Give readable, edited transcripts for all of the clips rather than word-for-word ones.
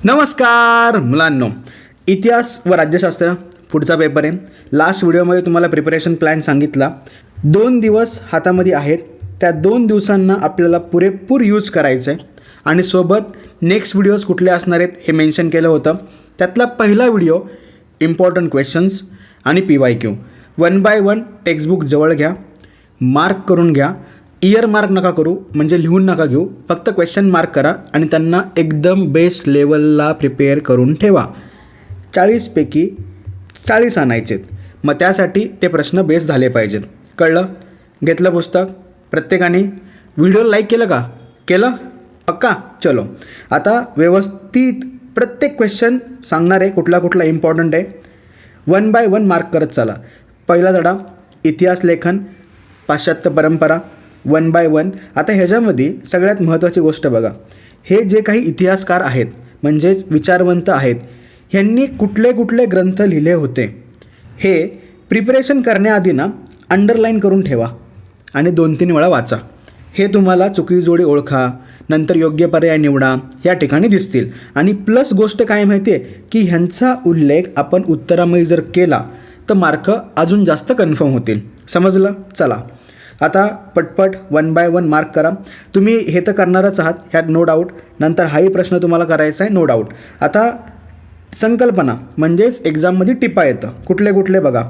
नमस्कार मुलांनो, इतिहास व राज्यशास्त्र पुढचा पेपर आहे. लास्ट व्हिडिओमध्ये तुम्हाला प्रिपरेशन प्लॅन सांगितला. 2 दिवस हातामध्ये आहेत. त्या 2 दिवसांना आपल्याला पुरेपूर यूज करायचं आहे आणि सोबत नेक्स्ट व्हिडिओज कुठले असणार आहेत हे मेन्शन केलं होतं. त्यातला पहिला व्हिडिओ इम्पॉर्टंट क्वेश्चन्स आणि PYQ 1 by 1 टेक्स्टबुक जवळ घ्या, मार्क करून घ्या. इयर मार्क नका करू, म्हणजे लिहून नका घेऊ, फक्त क्वेश्चन मार्क करा आणि त्यांना एकदम बेस्ट लेवलला प्रिपेअर करून ठेवा. 40पैकी 40 आणायचेत. मग त्यासाठी ते प्रश्न बेस झाले पाहिजेत. कळलं? घेतलं पुस्तक? प्रत्येकाने व्हिडिओ लाईक केलं का? केलं? पक्का? चलो, आता व्यवस्थित प्रत्येक क्वेश्चन सांगणार आहे, कुठला कुठला इम्पॉर्टंट आहे. 1 by 1 मार्क करत चला. पहिला धडा इतिहास लेखन, पाश्चात्य परंपरा 1 by 1. आता ह्याच्यामध्ये सगळ्यात महत्त्वाची गोष्ट बघा, हे जे काही इतिहासकार आहेत म्हणजेच विचारवंत आहेत, ह्यांनी कुठले कुठले ग्रंथ लिहिले होते हे प्रिपरेशन करण्याआधी ना अंडरलाईन करून ठेवा आणि 2-3 वेळा वाचा. हे तुम्हाला चुकी जोडी ओळखा, नंतर योग्य पर्याय निवडा, या ठिकाणी दिसतील. आणि प्लस गोष्ट काय माहिती आहे की ह्यांचा उल्लेख आपण उत्तरामध्ये जर केला तर मार्क अजून जास्त कन्फर्म होतील. समजलं? चला, आता पटपट 1 by 1 मार्क करा. तुम्ही हे तर करणारच आहात, ह्यात नो डाऊट. नंतर हाही प्रश्न तुम्हाला करायचा आहे, नो डाऊट. आता संकल्पना म्हणजेच एक्झाममध्ये टिपा येतं, कुठले कुठले बघा.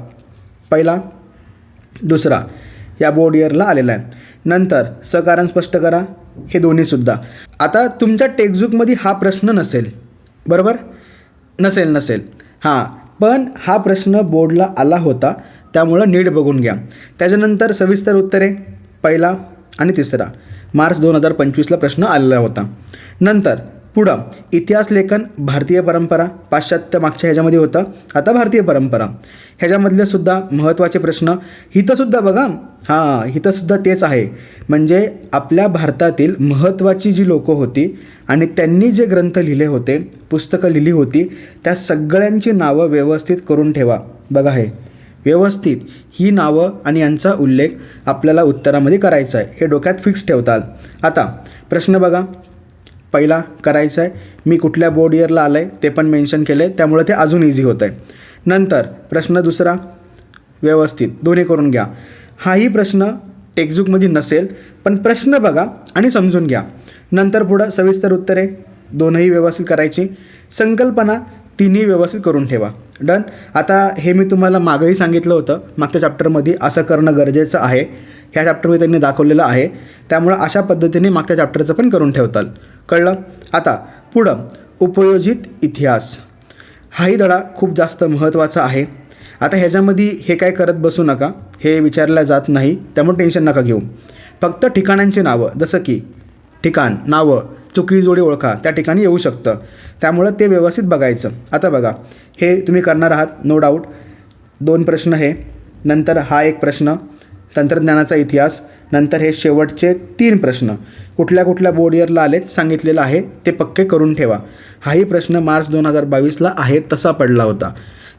पहिला, दुसरा या बोर्ड इयरला आलेला आहे. नंतर सकारण स्पष्ट करा, हे दोन्हीसुद्धा. आता तुमच्या टेक्स्टबुकमध्ये हा प्रश्न नसेल, बरोबर? नसेल हां, पण हा प्रश्न बोर्डला आला होता, त्यामुळं नीट बघून घ्या. त्याच्यानंतर सविस्तर उत्तरे पहिला आणि तिसरा मार्च 2025ला प्रश्न आलेला होता. नंतर पुढं इतिहास लेखन, भारतीय परंपरा, पाश्चात्य मागच्या ह्याच्यामध्ये होतं, आता भारतीय परंपरा. ह्याच्यामधले सुद्धा महत्त्वाचे प्रश्न हिथंसुद्धा बघा. हां, हिथंसुद्धा तेच आहे, म्हणजे आपल्या भारतातील महत्त्वाची जी लोकं होती आणि त्यांनी जे ग्रंथ लिहिले होते, पुस्तकं लिहिली होती, त्या सगळ्यांची नावं व्यवस्थित करून ठेवा. बघा, हे व्यवस्थित ही नावं आणि यांचा उल्लेख आपल्याला उत्तरामध्ये करायचा आहे, हे डोक्यात फिक्स ठेवतात. आता प्रश्न बघा, पहिला करायचा आहे, मी कुठल्या बोर्ड इयरला आलं आहे ते पण मेन्शन केलं आहे, त्यामुळे ते अजून इझी होतं आहे. नंतर प्रश्न दुसरा व्यवस्थित दोन्ही करून घ्या. हाही प्रश्न टेक्स्टबुकमध्ये नसेल, पण प्रश्न बघा आणि समजून घ्या. नंतर पुढं सविस्तर उत्तरे दोनही व्यवस्थित करायची. संकल्पना तिन्ही व्यवस्थित करून ठेवा. डन. आता हे मी तुम्हाला मागंही सांगितलं होतं, मागच्या चॅप्टरमध्ये असं करणं गरजेचं आहे. ह्या चॅप्टरमध्ये त्यांनी दाखवलेलं आहे, त्यामुळं अशा पद्धतीने मागच्या चॅप्टरचं पण करून ठेवताल. कळलं? आता पुढं उपयोजित इतिहास, हाही धडा खूप जास्त महत्त्वाचा आहे. आता ह्याच्यामध्ये हे काय करत बसू नका, हे विचारलं जात नाही, त्यामुळे टेन्शन नका घेऊ. फक्त ठिकाणांची नावं, जसं की ठिकाण, नावं, चुकी जोडी ओळखा, त्या ठिकाणी येऊ शकतं, त्यामुळं ते व्यवस्थित बघायचं. आता बघा, हे तुम्ही करणार आहात, नो डाऊट. 2 प्रश्न हे, नंतर हा एक प्रश्न तंत्रज्ञानाचा इतिहास, नंतर हे शेवटचे 3 प्रश्न कुठल्या कुठल्या बोर्ड इयरला आलेत सांगितलेलं आहे, ते पक्के करून ठेवा. हाही प्रश्न मार्च 2022ला आहे तसा पडला होता,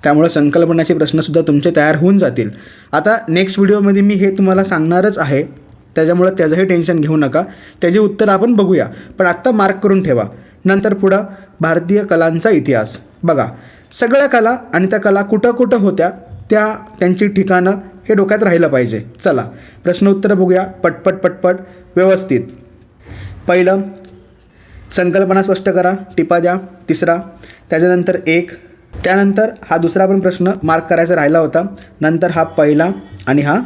त्यामुळे संकल्पनाचे प्रश्नसुद्धा तुमचे तयार होऊन जातील. आता नेक्स्ट व्हिडिओमध्ये मी हे तुम्हाला सांगणारच आहे, त्याच्यामुळं त्याचंही टेन्शन घेऊ नका, त्याची उत्तरं आपण बघूया, पण आत्ता मार्क करून ठेवा. नंतर पुढं भारतीय कलांचा इतिहास बघा, सगळ्या कला आणि त्या कला कुठं कुठं होत्या, त्यांची ठिकाणं हे डोक्यात राहिलं पाहिजे. चला, प्रश्न उत्तरं बघूया पटपट व्यवस्थित. पहिलं, संकल्पना स्पष्ट करा, टिपा द्या, तिसरा. त्याच्यानंतर 1, त्यानंतर हा दुसरा पण प्रश्न मार्क करायचा राहिला होता, नंतर हा पहिला आणि हा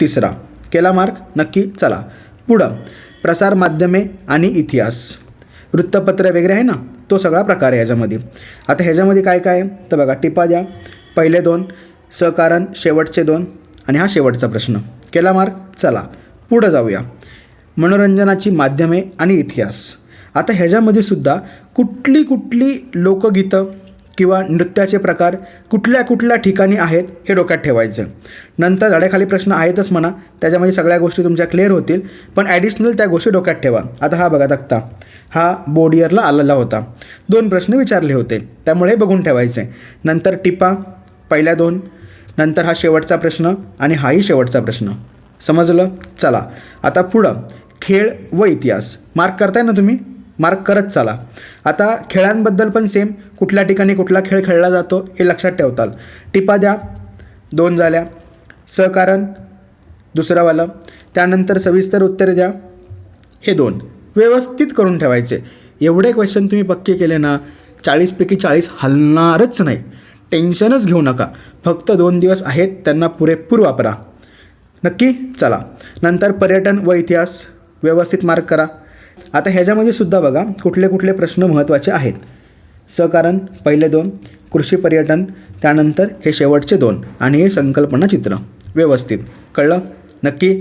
तिसरा. केला मार्क? नक्की. चला पुढं, प्रसार माध्यमे आणि इतिहास, वृत्तपत्र वगैरे आहे ना, तो सगळा प्रकार आहे ह्याच्यामध्ये. आता ह्याच्यामध्ये काय काय आहे तर बघा, टिपा द्या. पहिले 2, सकारण शेवटचे 2 आणि हा शेवटचा प्रश्न. केला मार्क? चला पुढं जाऊया. मनोरंजनाची माध्यमे आणि इतिहास. आता ह्याच्यामध्ये सुद्धा कुठली लोकगीतं किंवा नृत्याचे प्रकार कुठल्या कुठल्या ठिकाणी आहेत हे डोक्यात ठेवायचं. नंतर धड्याखाली प्रश्न आहेतच म्हणा, त्याच्यामध्ये सगळ्या गोष्टी तुमच्या क्लिअर होतील, पण ॲडिशनल त्या गोष्टी डोक्यात ठेवा. आता हा बघा तक्ता, हा बोर्ड इयरला आलेला होता, 2 प्रश्न विचारले होते, त्यामुळे हे बघून ठेवायचे. नंतर टिपा, पहिल्या 2, नंतर हा शेवटचा प्रश्न आणि हाही शेवटचा प्रश्न. समजलं? चला आता पुढं खेळ व इतिहास. मार्क करताय ना तुम्ही? मार्क करत चाला. आता खेळांबद्दल पण सेम, कुठल्या ठिकाणी कुठला खेळ खेळला जातो हे लक्षात ठेवताल. टिपा द्या, 2 झाल्या. सहकारण दुसरावालं. त्यानंतर सविस्तर उत्तरे द्या, हे 2 व्यवस्थित करून ठेवायचे. एवढे क्वेश्चन तुम्ही पक्के केले ना, 40पैकी 40 हलणारच नाही. टेन्शनच घेऊ नका. फक्त 2 दिवस आहेत, त्यांना पुरेपूर वापरा. नक्की चला. नंतर पर्यटन व इतिहास व्यवस्थित मार्क करा. आता ह्याच्यामध्ये सुद्धा बघा कुठले कुठले प्रश्न महत्त्वाचे आहेत. सहकारण पहिले 2, कृषी पर्यटन, त्यानंतर हे शेवटचे 2 आणि हे संकल्पना चित्र. व्यवस्थित कळलं? नक्की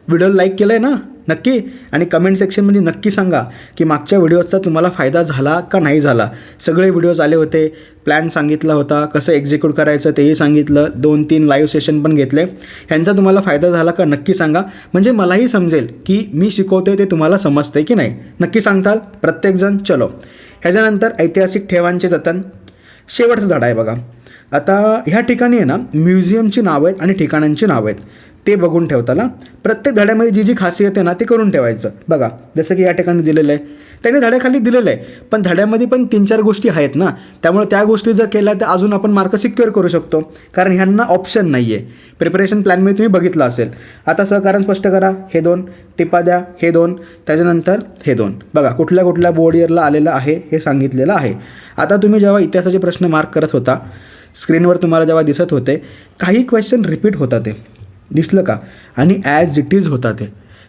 व्हिडिओ लाईक केलं आहे ना? नक्की. आणि कमेंट सेक्शनमध्ये नक्की सांगा की मागच्या व्हिडिओचा तुम्हाला फायदा झाला का नाही झाला. सगळे व्हिडिओज आले होते, प्लॅन सांगितला होता, कसं एक्झिक्यूट करायचं तेही सांगितलं, 2-3 लाईव्ह सेशन पण घेतले. ह्यांचा तुम्हाला फायदा झाला का नक्की सांगा, म्हणजे मलाही समजेल की मी शिकवते ते तुम्हाला समजते की नाही. नक्की सांगताल प्रत्येकजण. चलो, ह्याच्यानंतर ऐतिहासिक ठेवांचे जतन, शेवटचं धडा आहे बघा. आता ह्या ठिकाणी आहे ना म्युझियमची नावं आहेत आणि ठिकाणांची नावं आहेत, ते बघून ठेवताना प्रत्येक धड्यामध्ये जी जी खासियत आहे ना ते करून ठेवायचं. बघा जसं की या ठिकाणी दिलेलं आहे, त्याने धड्याखाली दिलेलं आहे, पण धड्यामध्ये पण 3-4 गोष्टी आहेत ना, त्यामुळे त्या गोष्टी जर केल्या तर अजून आपण मार्क सिक्युअर करू शकतो, कारण ह्यांना ऑप्शन नाही आहे. प्रिपरेशन प्लॅनमध्ये तुम्ही बघितलं असेल. आता सहकारण स्पष्ट करा, हे 2. टिपा द्या, हे 2. त्याच्यानंतर हे 2. बघा कुठल्या कुठल्या बोर्ड इयरला आलेलं आहे हे सांगितलेलं आहे. आता तुम्ही जेव्हा इतिहासाचे प्रश्न मार्क करत होता, स्क्रीनवर तुम्हाला जेव्हा दिसत होते, काही क्वेश्चन रिपीट होतात, ते दिसलं का? आणि ॲज इट इज होता ते,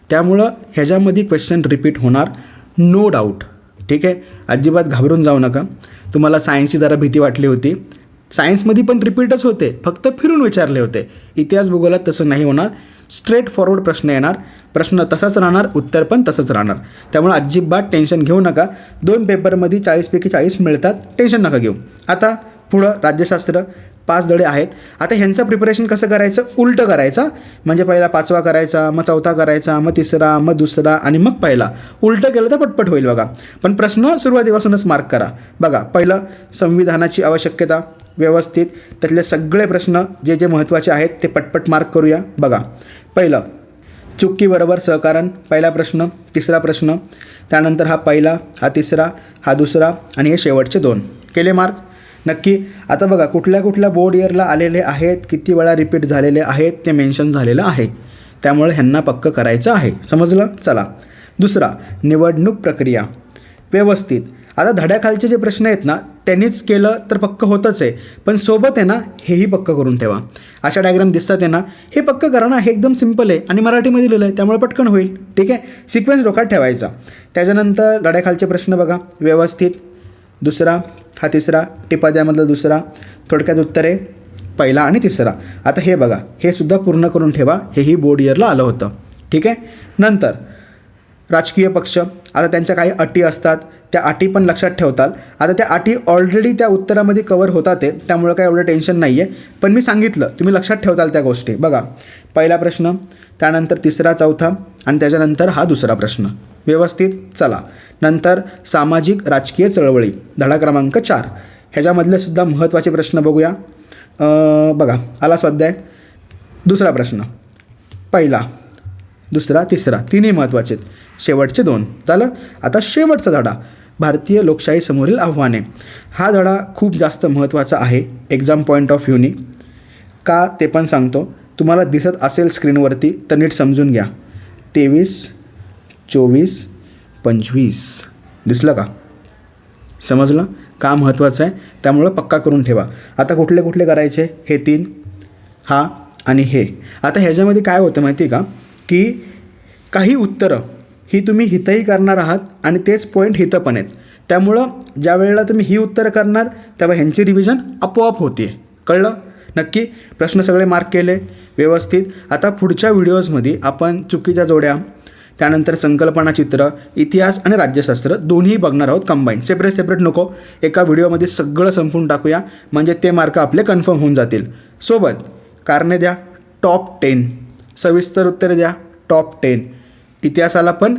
त्यामुळं ह्याच्यामध्ये क्वेश्चन रिपीट होणार, नो डाऊट. ठीक आहे, अजिबात घाबरून जाऊ नका. तुम्हाला सायन्सची जरा भीती वाटली होती, सायन्समध्ये पण रिपीटच होते, फक्त फिरून विचारले होते. इतिहास भूगोलात तसं नाही होणार. स्ट्रेट फॉरवर्ड प्रश्न येणार, प्रश्न तसाच राहणार, उत्तर पण तसंच राहणार. त्यामुळे अजिबात टेन्शन घेऊ नका. 2 पेपरमध्ये 40पैकी 40 मिळतात, टेन्शन नका घेऊ. आता पुढं राज्यशास्त्र 5 धडे आहेत. आता ह्यांचं प्रिपरेशन कसं करायचं? उलटं करायचं. म्हणजे पहिला 5वा करायचा, मग 4था करायचा, मग 3रा, मग 2रा आणि मग पहिला. उलटं केलं तर पटपट होईल बघा. पण प्रश्न सुरुवातीपासूनच मार्क करा. बघा पहिलं संविधानाची आवश्यकता, व्यवस्थित त्यातले सगळे प्रश्न जे जे महत्त्वाचे आहेत ते पटपट मार्क करूया. बघा पहिलं चुक्की बरोबर सहकारण, पहिला प्रश्न, 3रा प्रश्न, त्यानंतर हा पहिला, हा 3रा, हा 2रा आणि हे शेवटचे 2. केले मार्क? नक्की. आता बघा कुठल्या कुठल्या बोर्ड इयरला आलेले आहेत, किती वेळा रिपीट झालेले आहेत ते मेन्शन झालेलं आहे, त्यामुळे ह्यांना पक्क करायचं आहे. समजलं? चला. 2रा निवडणूक प्रक्रिया, व्यवस्थित. आता धड्याखालचे जे प्रश्न आहेत ना त्यांनीच केलं तर पक्क होतच आहे, पण सोबत आहे ना हेही पक्क करून ठेवा. अशा डायग्राम दिसतात आहे ना, हे पक्क करा ना, हे एकदम सिम्पल आहे आणि मराठीमध्ये लिहिलं आहे त्यामुळे पटकन होईल. ठीक आहे, सिक्वेन्स डोक्यात ठेवायचा. त्याच्यानंतर धड्याखालचे प्रश्न बघा व्यवस्थित. 2रा, हा 3रा, टिपा द्यामधला 2रा, थोडक्यात उत्तरे पहिला आणि 3रा. आता हे बघा, हे सुद्धा पूर्ण करून ठेवा, हेही बोर्ड इयरला आलं होतं. ठीक आहे. नंतर राजकीय पक्ष, आता त्यांच्या काही अटी असतात, त्या अटी पण लक्षात ठेवतात. आता त्या अटी ऑलरेडी त्या उत्तरामध्ये कवर होतात ते, त्यामुळं काय एवढं टेन्शन नाही आहे, पण मी सांगितलं तुम्ही लक्षात ठेवताल त्या गोष्टी. बघा पहिला प्रश्न, त्यानंतर 3रा, 4था आणि त्याच्यानंतर हा 2रा प्रश्न. व्यवस्थित. चला. नंतर सामाजिक राजकीय चळवळी, धडा क्रमांक 4. ह्याच्यामधले सुद्धा महत्त्वाचे प्रश्न बघूया. बघा आला स्वाध्याय. 2रा प्रश्न, पहिला, 2रा, 3रा, तिन्ही महत्त्वाचे. शेवटचे 2 झालं. आता शेवटचा धडा, भारतीय लोकशाही समोरील आव्हाने. हा धडा खूप जास्त महत्त्वाचा आहे एक्झाम पॉईंट ऑफ व्ह्यूनी. का ते पण सांगतो. तुम्हाला दिसत असेल स्क्रीनवरती तर नीट समजून घ्या. 23, 24, 25 दिसलं का? समजलं का महत्त्वाचं आहे, त्यामुळं पक्का करून ठेवा. आता कुठले कुठले करायचे? हे 3, हा आणि हे. आता ह्याच्यामध्ये काय होतं माहिती आहे का, की काही उत्तरं ही तुम्ही हितही करणार आहात आणि तेच पॉईंट हितं पण आहेत, त्यामुळं ज्या वेळेला तुम्ही ही उत्तरं करणार तेव्हा ह्यांची रिव्हिजन आपोआप होते. कळलं? नक्की. प्रश्न सगळे मार्क केले व्यवस्थित. आता पुढच्या व्हिडिओजमध्ये आपण चुकीच्या जोड्या, त्यानंतर संकल्पना चित्र, इतिहास आणि राज्यशास्त्र दोन्ही बघणार आहोत कंबाईन. सेपरेट नको, एका व्हिडिओमध्ये सगळं संपून टाकूया, म्हणजे ते मार्क आपले कन्फर्म होऊन जातील. सोबत कारणे द्या टॉप 10, सविस्तर उत्तरे द्या टॉप 10, इतिहासाला पण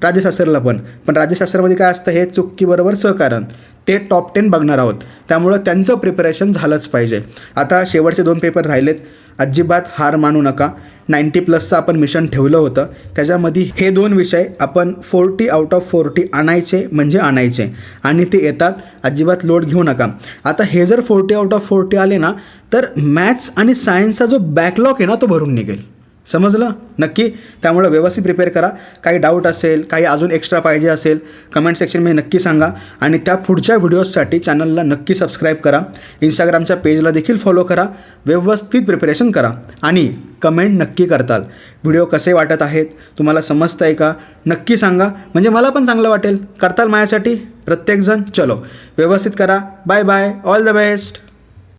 राज्यशास्त्राला पण राज्यशास्त्रामध्ये काय असतं, हे चुक्की बरोबर सहकारण, ते टॉप 10 बघणार आहोत, त्यामुळं त्यांचं प्रिपरेशन झालंच पाहिजे. आता शेवटचे 2 पेपर राहिलेत, अजिबात हार मानू नका. 90+ आपण मिशन ठेवलं होतं. त्याच्यामध्ये हे 2 विषय आपण 40 आउट ऑफ 40 आणायचे म्हणजे आणायचे आणि ते येतात. अजिबात लोड घेऊ नका. आता हे जर 40 आउट ऑफ 40 आले ना तर मॅथ्स आणि सायन्सचा जो बॅकलॉग आहे ना तो भरून निघेल. समजलं नक्की. त्यामुळं व्यवस्थित प्रिपेअर करा. काही डाऊट असेल, काही अजून एक्स्ट्रा पाहिजे असेल कमेंट सेक्शनमध्ये नक्की सांगा आणि त्या पुढच्या व्हिडिओजसाठी चॅनलला नक्की सबस्क्राईब करा. इंस्टाग्रामच्या पेजला देखील फॉलो करा. व्यवस्थित प्रिपरेशन करा आणि कमेंट नक्की करताल. व्हिडिओ कसे वाटत आहेत, तुम्हाला समजतं आहे का, नक्की सांगा. म्हणजे मला पण चांगलं वाटेल. करताल माझ्यासाठी प्रत्येकजण. चलो व्यवस्थित करा. Bye bye. All the best.